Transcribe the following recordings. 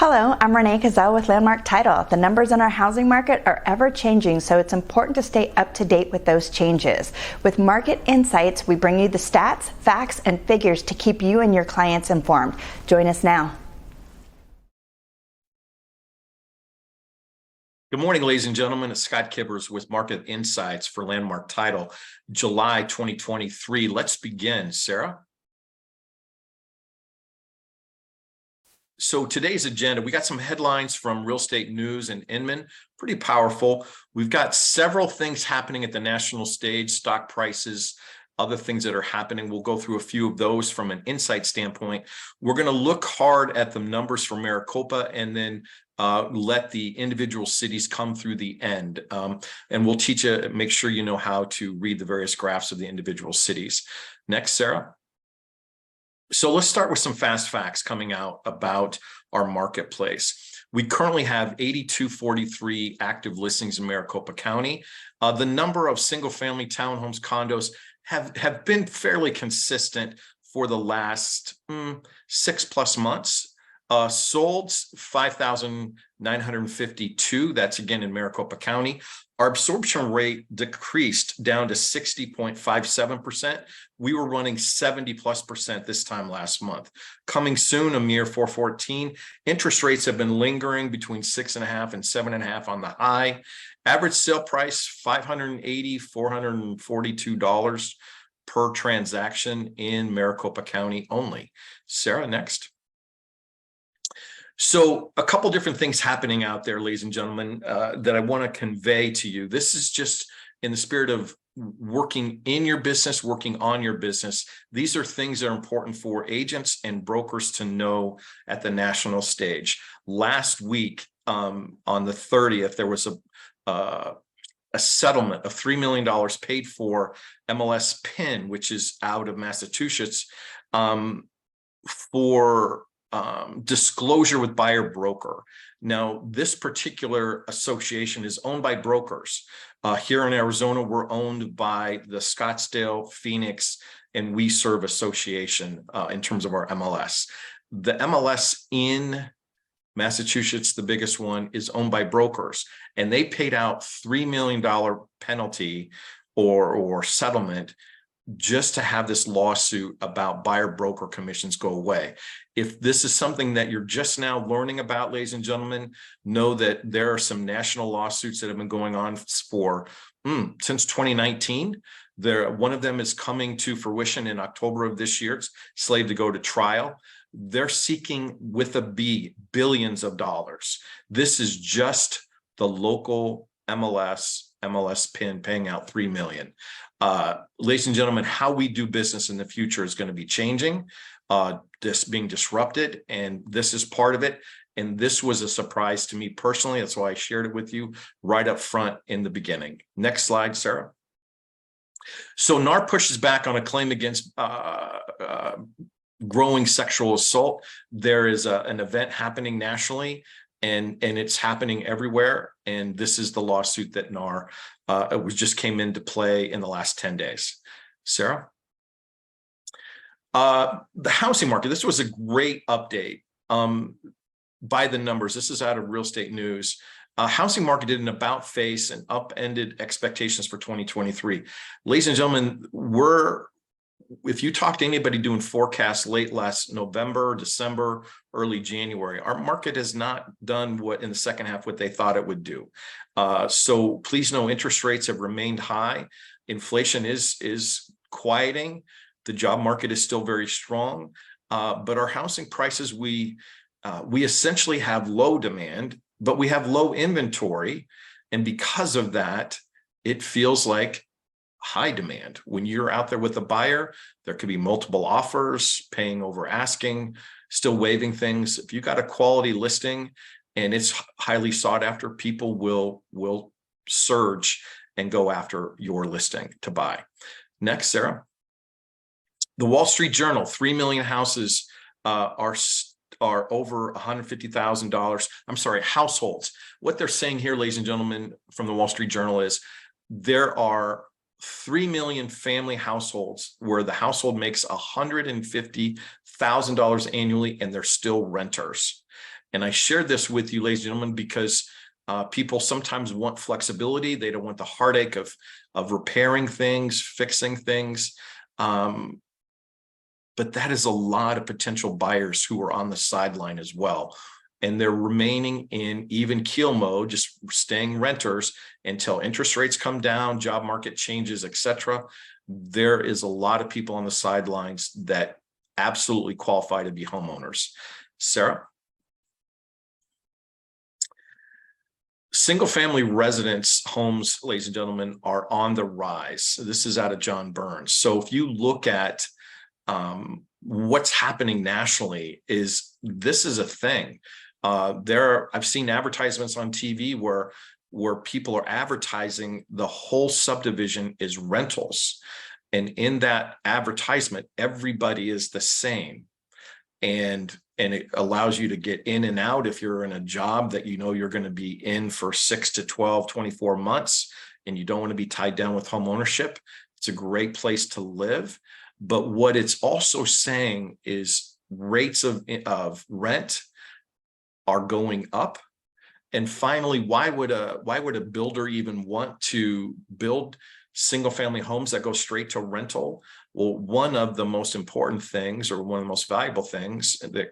Hello, I'm Renee Cazzell with Landmark Title. The numbers in our housing market are ever changing, so it's important to stay up to date with those changes. With Market Insights, we bring you the stats, facts, and figures to keep you and your clients informed. Join us now. Good morning, ladies and gentlemen. It's Scott Kiburz with Market Insights for Landmark Title, July 2023. Let's begin, Sarah. So today's agenda, we got some headlines from Real Estate News and Inman, pretty powerful. We've got several things happening at the national stage, stock prices, other things that are happening. We'll go through a few of those from an insight standpoint. We're going to look hard at the numbers for Maricopa and then let the individual cities come through the end. And we'll teach you, make sure you know how to read the various graphs of the individual cities. Next, Sarah. So let's start with some fast facts coming out about our marketplace. We currently have 8243 active listings in Maricopa County. The number of single-family townhomes, condos have been fairly consistent for the last 6+ months. Sold 5,952. That's again in Maricopa County. Our absorption rate decreased down to 60.57%. We were running 70+% this time last month. Coming soon, a mere 414. Interest rates have been lingering between 6.5 and 7.5 on the high. Average sale price $580, $442 per transaction in Maricopa County only. Sarah, next. So a couple different things happening out there, ladies and gentlemen, that I want to convey to you. This is just in the spirit of working in your business, working on your business. These are things that are important for agents and brokers to know at the national stage. Last week, on the 30th, there was a settlement of $3 million paid for MLS PIN, which is out of Massachusetts, for disclosure with buyer broker. Now, this particular association is owned by brokers. Here in Arizona, we're owned by the Scottsdale, Phoenix, and We Serve Association in terms of our MLS. The MLS in Massachusetts, the biggest one, is owned by brokers, and they paid out $3 million penalty or settlement just to have this lawsuit about buyer broker commissions go away. If this is something that you're just now learning about, ladies and gentlemen, know that there are some national lawsuits that have been going on for since 2019. One of them is coming to fruition in October of this year. It's slated to go to trial. They're seeking, with a B, billions of dollars. This is just the local MLS PIN paying out $3 million. Ladies and gentlemen, how we do business in the future is going to be changing, this being disrupted, and this is part of it. And this was a surprise to me personally. That's why I shared it with you right up front in the beginning. Next slide, Sarah. So NAR pushes back on a claim against growing sexual assault. There is an event happening nationally, and it's happening everywhere. And this is the lawsuit that NAR just came into play in the last 10 days. Sarah? The housing market, this was a great update by the numbers. This is out of Real Estate News. Housing market did an about face and upended expectations for 2023. Ladies and gentlemen, if you talk to anybody doing forecasts late last November, December, early January, our market has not done what in the second half what they thought it would do. So please know interest rates have remained high. Inflation is quieting. The job market is still very strong, but our housing prices, we essentially have low demand, but we have low inventory, and because of that, it feels like high demand. When you're out there with a buyer, there could be multiple offers, paying over asking, still waiving things. If you got a quality listing and it's highly sought after, people will surge and go after your listing to buy. Next, Sarah. The Wall Street Journal, 3 million houses are over $150,000. I'm sorry, households. What they're saying here, ladies and gentlemen, from the Wall Street Journal is there are 3 million family households where the household makes $150,000 annually and they're still renters. And I shared this with you, ladies and gentlemen, because people sometimes want flexibility. They don't want the heartache of repairing things, fixing things. But that is a lot of potential buyers who are on the sideline as well. And they're remaining in even keel mode, just staying renters until interest rates come down, job market changes, etc. There is a lot of people on the sidelines that absolutely qualify to be homeowners. Sarah? Single-family residence homes, ladies and gentlemen, are on the rise. This is out of John Burns. So if you look at what's happening nationally, this is a thing. I've seen advertisements on TV where people are advertising the whole subdivision is rentals. And in that advertisement, everybody is the same. And it allows you to get in and out if you're in a job that you know you're going to be in for 6 to 12, 24 months, and you don't want to be tied down with home ownership. It's a great place to live. But what it's also saying is rates of rent are going up. And finally, why would a builder even want to build single family homes that go straight to rental? Well, one of the most important things, or one of the most valuable things that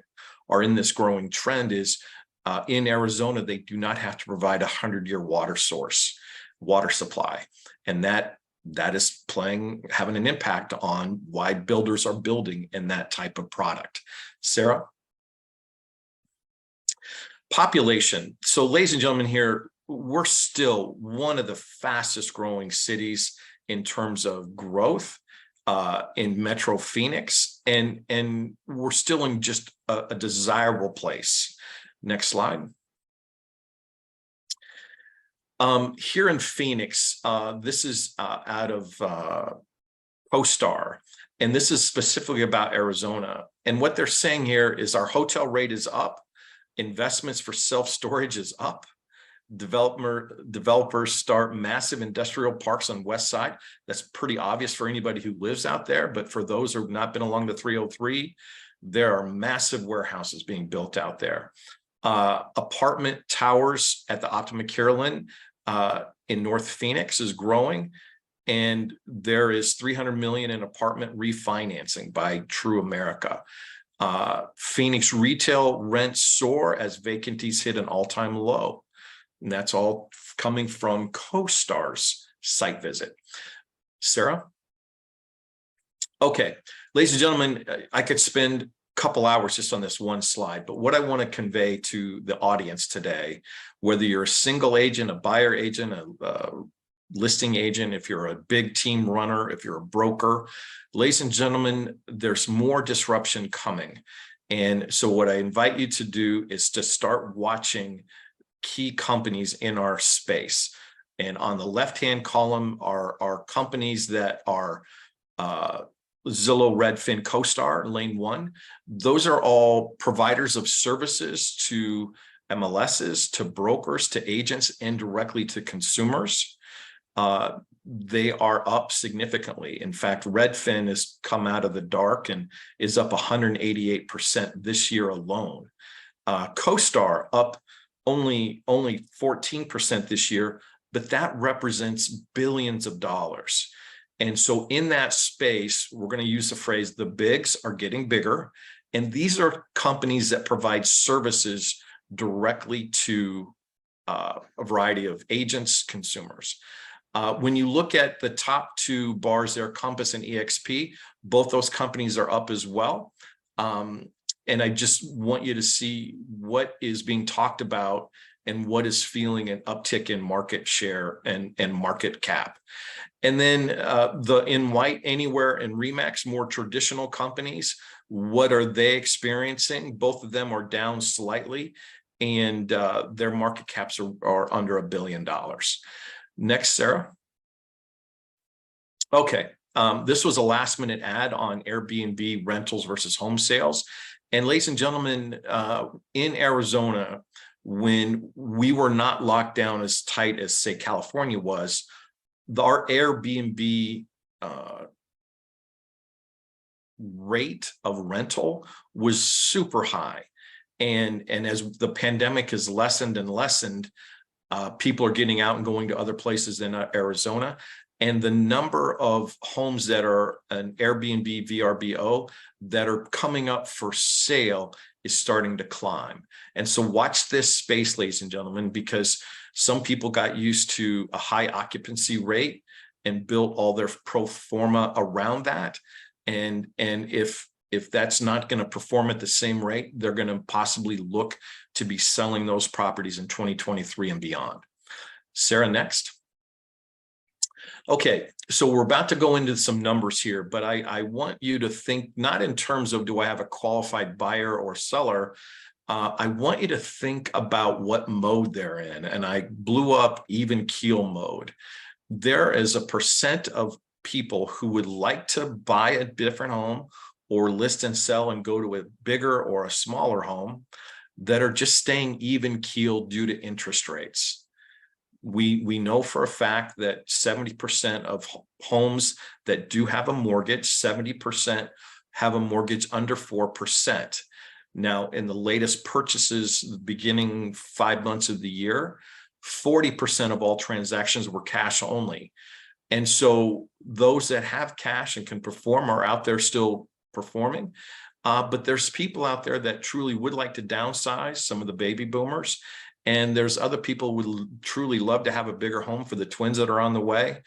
are in this growing trend is in Arizona, they do not have to provide a 100-year water supply. And that is having an impact on why builders are building in that type of product. Sarah? Population. So ladies and gentlemen, here, we're still one of the fastest growing cities in terms of growth in Metro Phoenix, and we're still in just a desirable place. Next slide. Here in Phoenix, this is out of CoStar, and this is specifically about Arizona. And what they're saying here is our hotel rate is up, investments for self-storage is up, developers start massive industrial parks on West Side. That's pretty obvious for anybody who lives out there, but for those who have not been along the 303, there are massive warehouses being built out there. Apartment towers at the Optima Kierland in North Phoenix is growing, and there is $300 million in apartment refinancing by True America. Phoenix retail rents soar as vacancies hit an all-time low. And that's all coming from CoStar's site visit. Sarah? Okay, ladies and gentlemen, I could spend a couple hours just on this one slide, but what I want to convey to the audience today, whether you're a single agent, a buyer agent, a listing agent, if you're a big team runner, if you're a broker, ladies and gentlemen, there's more disruption coming. And so what I invite you to do is to start watching key companies in our space. And on the left-hand column are companies that are Zillow, Redfin, CoStar, Lane One. Those are all providers of services to MLSs, to brokers, to agents, and directly to consumers. They are up significantly. In fact, Redfin has come out of the dark and is up 188% this year alone. CoStar up only 14% this year, but that represents billions of dollars. And so in that space, we're going to use the phrase, the bigs are getting bigger. And these are companies that provide services directly to a variety of agents, consumers. When you look at the top two bars there, Compass and EXP, both those companies are up as well. And I just want you to see what is being talked about and what is feeling an uptick in market share and market cap. And then in White, Anywhere, and Remax, more traditional companies, what are they experiencing? Both of them are down slightly, and their market caps are under $1 billion. Next, Sarah. Okay, this was a last-minute ad on Airbnb rentals versus home sales. And ladies and gentlemen, in Arizona, when we were not locked down as tight as, say, California was, our Airbnb rate of rental was super high. And as the pandemic has lessened and lessened, people are getting out and going to other places than Arizona. And the number of homes that are an Airbnb VRBO that are coming up for sale is starting to climb. And so watch this space, ladies and gentlemen, because some people got used to a high occupancy rate and built all their pro forma around that. And if that's not going to perform at the same rate, they're going to possibly look to be selling those properties in 2023 and beyond. Sarah, next. Okay, so we're about to go into some numbers here, but I want you to think not in terms of do I have a qualified buyer or seller. I want you to think about what mode they're in. And I blew up even keel mode. There is a percent of people who would like to buy a different home or list and sell and go to a bigger or a smaller home that are just staying even keel due to interest rates. We know for a fact that 70% of homes that do have a mortgage, 70% have a mortgage under 4%. Now, in the latest purchases, beginning 5 months of the year, 40% of all transactions were cash only. And so those that have cash and can perform are out there still performing. But there's people out there that truly would like to downsize, some of the baby boomers. And there's other people who would truly love to have a bigger home for the twins that are on the way.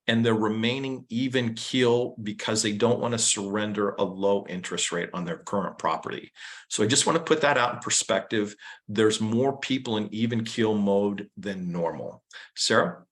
And they're remaining even keel because they don't want to surrender a low interest rate on their current property. So I just want to put that out in perspective. There's more people in even keel mode than normal. Sarah?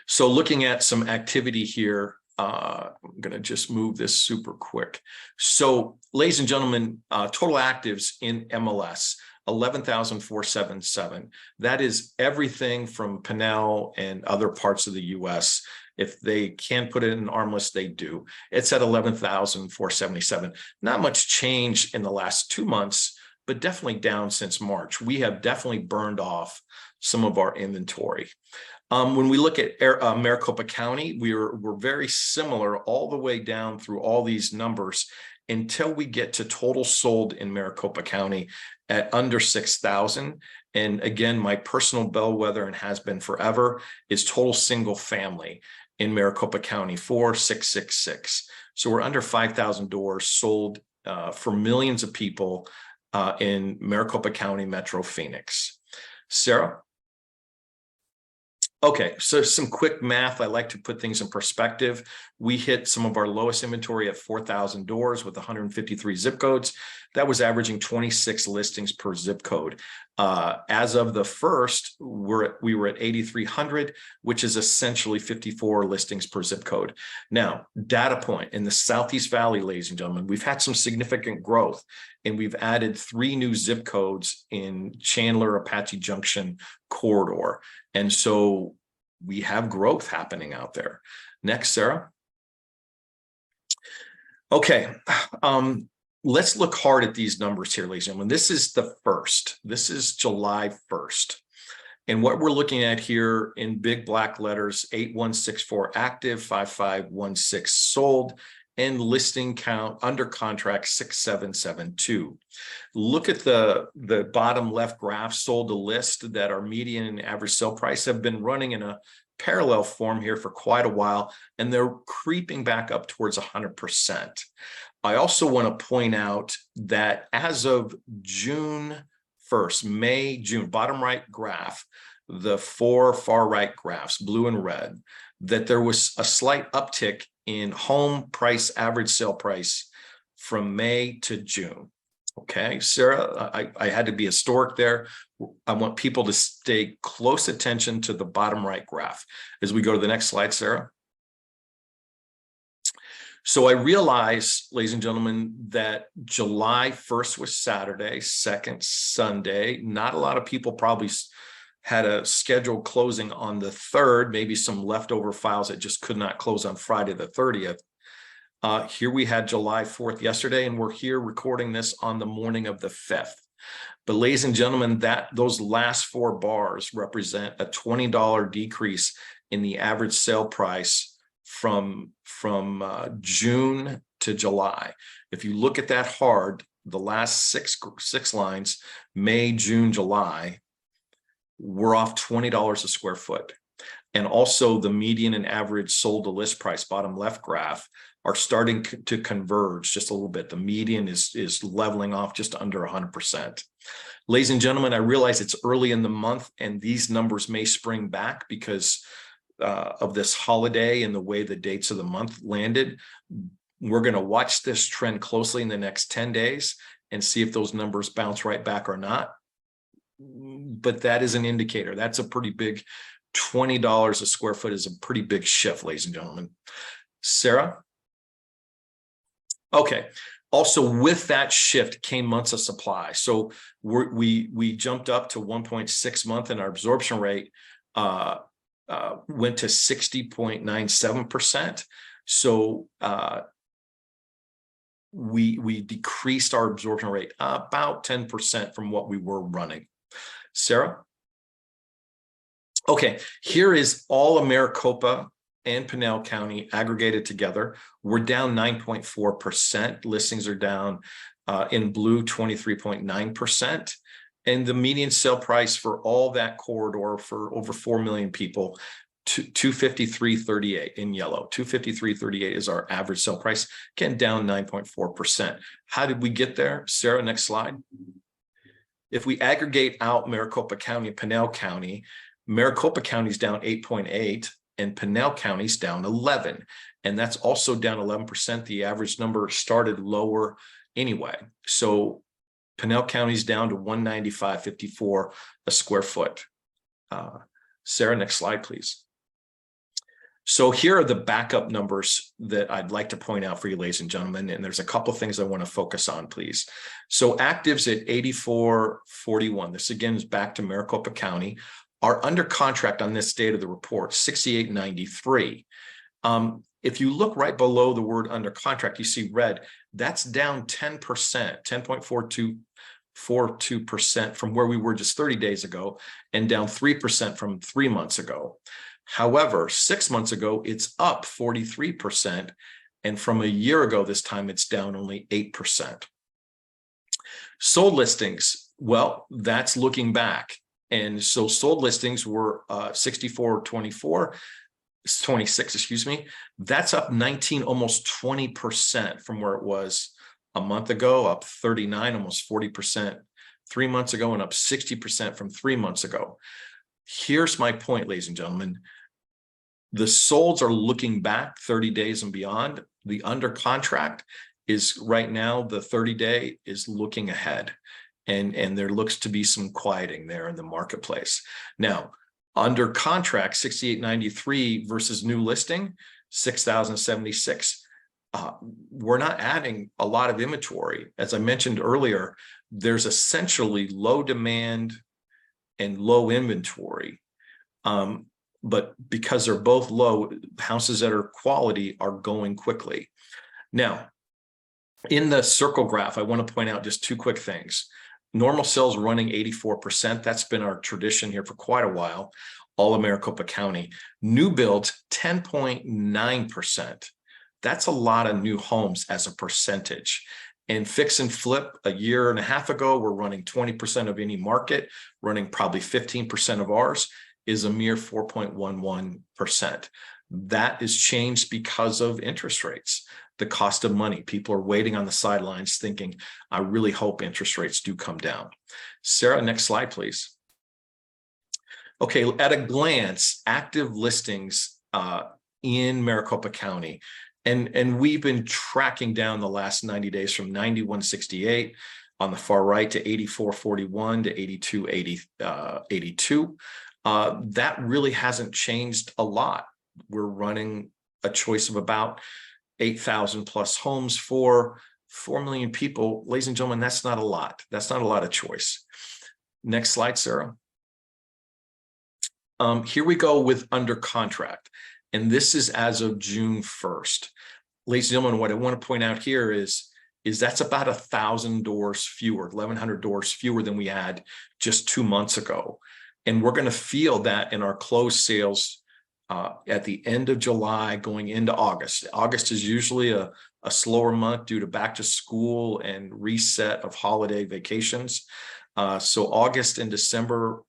So looking at some activity here, I'm going to just move this super quick. So ladies and gentlemen, total actives in MLS, 11,477. That is everything from Pinell and other parts of the US. If they can put it in ARMLS, they do. It's at 11,477. Not much change in the last 2 months, but definitely down since March. We have definitely burned off some of our inventory. When we look at Maricopa County, we're very similar all the way down through all these numbers until we get to total sold in Maricopa County at under 6,000. And again, my personal bellwether and has been forever is total single family in Maricopa County, 4,666. So we're under 5,000 doors sold for millions of people in Maricopa County, Metro Phoenix. Sarah? Okay, so some quick math. I like to put things in perspective. We hit some of our lowest inventory at 4,000 doors with 153 zip codes. That was averaging 26 listings per zip code. As of the first, we were at 8,300, which is essentially 54 listings per zip code. Now, data point in the Southeast Valley, ladies and gentlemen, we've had some significant growth, and we've added 3 new zip codes in Chandler, Apache Junction corridor. And so we have growth happening out there. Next, Sarah. Okay. Let's look hard at these numbers here, ladies and gentlemen. This is the first. This is July 1st. And what we're looking at here in big black letters, 8164 active, 5516 sold, and listing count under contract 6772. Look at the bottom left graph, sold to list, that our median and average sale price have been running in a parallel form here for quite a while, and they're creeping back up towards 100%. I also want to point out that as of June 1st, May, June, bottom right graph, the 4 far right graphs, blue and red, that there was a slight uptick in home price, average sale price from May to June. Okay, Sarah, I had to be historic there. I want people to stay close attention to the bottom right graph. As we go to the next slide, Sarah. So I realize, ladies and gentlemen, that July 1st was Saturday, 2nd Sunday. Not a lot of people probably had a scheduled closing on the 3rd, maybe some leftover files that just could not close on Friday the 30th. Here we had July 4th yesterday, and we're here recording this on the morning of the 5th. But ladies and gentlemen, those last 4 bars represent a $20 decrease in the average sale price from June to July. If you look at that hard, the last six lines, May, June, July, we're off $20 a square foot. And also the median and average sold to list price, bottom left graph, are starting to converge just a little bit. The median is leveling off just under 100%. Ladies and gentlemen, I realize it's early in the month and these numbers may spring back because of this holiday and the way the dates of the month landed. We're going to watch this trend closely in the next 10 days and see if those numbers bounce right back or not. But that is an indicator. That's a pretty big $20 a square foot is a pretty big shift, ladies and gentlemen. Sarah? Okay. Also, with that shift came months of supply. So we jumped up to 1.6 month, and our absorption rate went to 60.97%. So we decreased our absorption rate about 10% from what we were running. Sarah? Okay, here is all of Maricopa and Pinal County aggregated together. We're down 9.4%. Listings are down in blue 23.9%. And the median sale price for all that corridor for over 4 million people, $253.38 in yellow. $253.38 is our average sale price, again, down 9.4%. How did we get there? Sarah, next slide. If we aggregate out Maricopa County and Pinal County, Maricopa County is down 8.8 and Pinal County is down 11. And that's also down 11%. The average number started lower anyway. So Pinal County is down to $195.54 a square foot. Sarah, next slide, please. So here are the backup numbers that I'd like to point out for you, ladies and gentlemen. And there's a couple of things I want to focus on, please. So actives at 8441. This again is back to Maricopa County. Are under contract on this date of the report, 6893. If you look right below the word under contract, you see red. That's down 10%, 10.42% from where we were just 30 days ago, and down 3% from 3 months ago. However, 6 months ago, it's up 43%. And from a year ago, this time it's down only 8%. Sold listings, well, that's looking back. And so sold listings were 26, excuse me. That's up 19, almost 20% from where it was a month ago, up 39, almost 40% 3 months ago, and up 60% from 3 months ago. Here's my point, ladies and gentlemen. The solds are looking back 30 days and beyond. The under contract is right now, the 30-day is looking ahead. And there looks to be some quieting there in the marketplace. Now, under contract, 6893 versus new listing, 6,076. We're not adding a lot of inventory. As I mentioned earlier, there's essentially low demand and low inventory. But because they're both low, houses that are quality are going quickly. Now, in the circle graph, I want to point out just two quick things. Normal sales running 84%. That's been our tradition here for quite a while, all of Maricopa County. New build, 10.9%. That's a lot of new homes as a percentage. And fix and flip, a year and a half ago, we're running 20% of any market, running probably 15% of ours, is a mere 4.11%. That is changed because of interest rates. The cost of money. People are waiting on the sidelines thinking, I really hope interest rates do come down. Sarah, next slide, please. Okay, at a glance, active listings in Maricopa County. And we've been tracking down the last 90 days from 9168 on the far right to 8441 to 8282. That really hasn't changed a lot. We're running a choice of about 8,000 plus homes for 4 million people. Ladies and gentlemen, that's not a lot. That's not a lot of choice. Next slide, Sarah. Here we go with under contract. And this is as of June 1st. Ladies and gentlemen, what I want to point out here is that's about 1,000 doors fewer, 1,100 doors fewer than we had just 2 months ago. And we're going to feel that in our closed sales at the end of July going into August. August is usually a slower month due to back to school and reset of holiday vacations. So August and December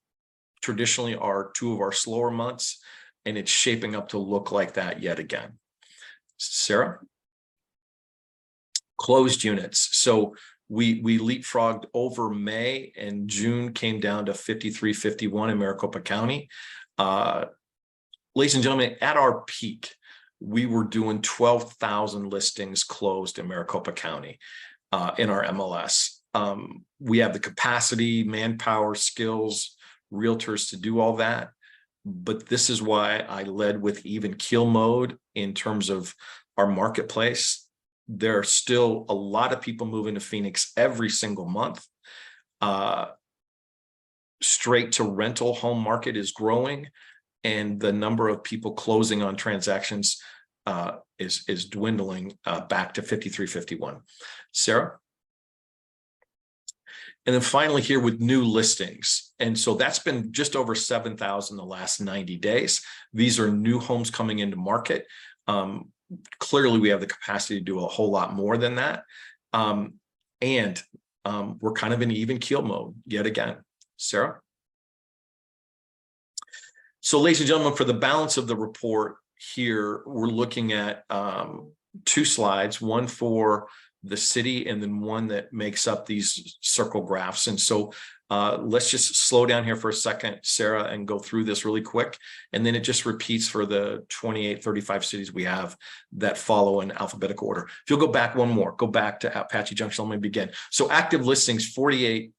traditionally are two of our slower months, and it's shaping up to look like that yet again. Sarah? Closed units. So we leapfrogged over May, and June came down to 5351 in Maricopa County. Ladies and gentlemen, at our peak, we were doing 12,000 listings closed in Maricopa County in our MLS. We have the capacity, manpower, skills, realtors to do all that. But this is why I led with even keel mode in terms of our marketplace. There are still a lot of people moving to Phoenix every single month. Straight to rental home market is growing, and the number of people closing on transactions is dwindling back to 5351. Sarah? And then finally here with new listings. And so that's been just over 7,000 the last 90 days. These are new homes coming into market. Clearly, we have the capacity to do a whole lot more than that. And we're kind of in even keel mode yet again. Sarah? So ladies and gentlemen, for the balance of the report here, we're looking at two slides, one for the city and then one that makes up these circle graphs. And so let's just slow down here for a second, Sarah, and go through this really quick. And then it just repeats for the 28, 35 cities we have that follow in alphabetical order. If you'll go back one more, go back to Apache Junction, let me begin. So active listings, 48.5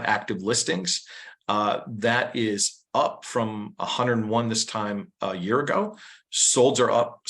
active listings. That is up from 101 this time a year ago. Solds are up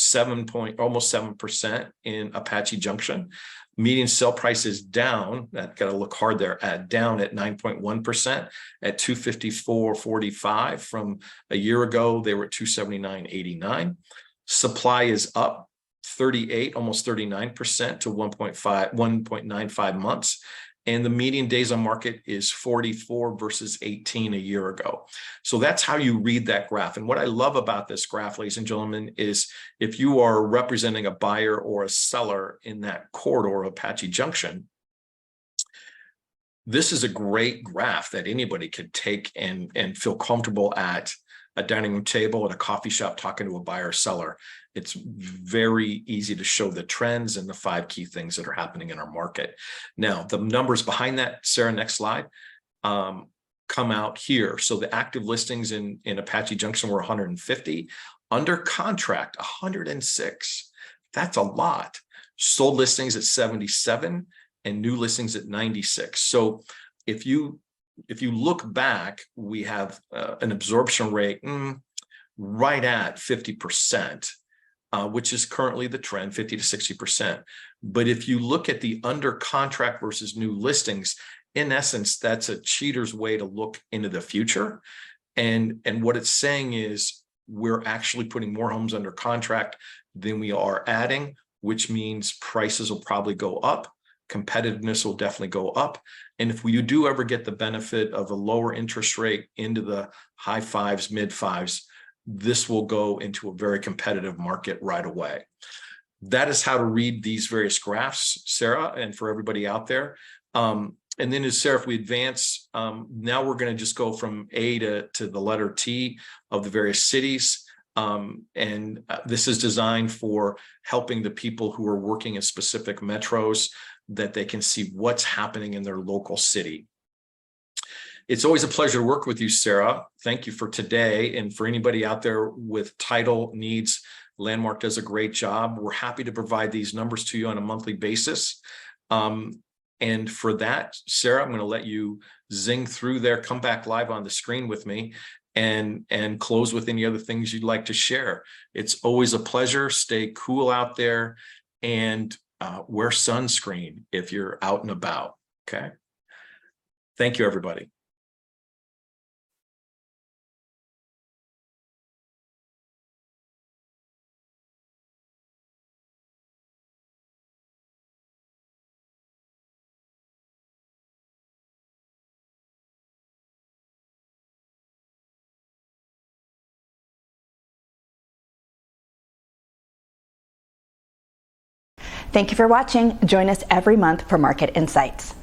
almost 7% in Apache Junction. Median sale price is down. That got to look hard there. Down at 9.1% at 254.45 from a year ago. They were at 279.89. Supply is up 38, almost 39% to 1.95 months. And the median days on market is 44 versus 18 a year ago. So that's how you read that graph. And what I love about this graph, ladies and gentlemen, is if you are representing a buyer or a seller in that corridor of Apache Junction, this is a great graph that anybody could take and feel comfortable at a dining room table, at a coffee shop, talking to a buyer or seller. It's very easy to show the trends and the 5 key things that are happening in our market. Now, the numbers behind that, Sarah, next slide, come out here. So the active listings in Apache Junction were 150. Under contract, 106. That's a lot. Sold listings at 77 and new listings at 96. So if you look back, we have an absorption rate right at 50%, which is currently the trend, 50 to 60%. But if you look at the under contract versus new listings, in essence, that's a cheater's way to look into the future. And what it's saying is we're actually putting more homes under contract than we are adding, which means prices will probably go up. Competitiveness will definitely go up. And if we do ever get the benefit of a lower interest rate into the high 5s, mid 5s, this will go into a very competitive market right away. That is how to read these various graphs, Sarah, and for everybody out there. And then as Sarah, if we advance, now we're going to just go from A to the letter T of the various cities. And this is designed for helping the people who are working in specific metros that they can see what's happening in their local city. It's always a pleasure to work with you, Sarah. Thank you for today. And for anybody out there with title needs, Landmark does a great job. We're happy to provide these numbers to you on a monthly basis. And for that, Sarah, I'm going to let you zing through there, come back live on the screen with me, and close with any other things you'd like to share. It's always a pleasure. Stay cool out there and wear sunscreen if you're out and about. Okay. Thank you, everybody. Thank you for watching. Join us every month for Market Insights.